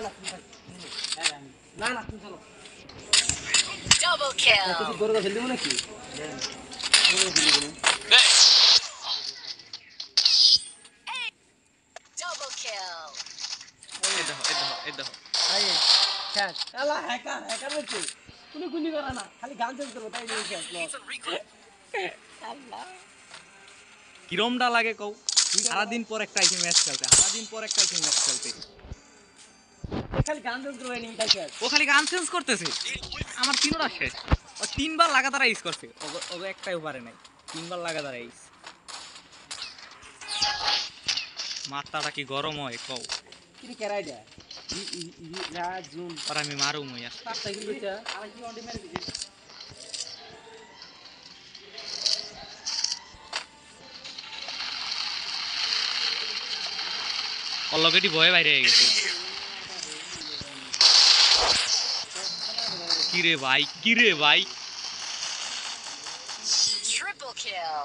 না না না তুমি চলো Double kill. কিছু গরুটা ফেল দিব নাকি Double kill. এই দেখো আয়ে খ্যাট আলা হ্যাকার হ্যাকার হচ্ছে তুমি গুলি করা না খালি গান চেঞ্জ করো তাই নিয়ে খ্যাট আল্লাহ কিরমটা লাগে কও সারাদিন পর একটা আইসি ম্যাচ খেলতে খালি গান চেঞ্জ করো এই তাই খ্যাট ও খালি গান চেঞ্জ করতেছে আমার তিনটা শেষ ও তিনবার লাগাতার আইস করছে ও একটাই পারে নাই তিনবার লাগাতার আইস মাথাটা কি গরম হয় কও কি কেরাই দে রাজুন আর আমি মারু মুইয়া পাঁচটা কিল কইতা আর কি অন্ডি মেরে দিছি অলরেডি ভয়ে বাইরে হয়ে গেছে কিরে ভাই Triple kill.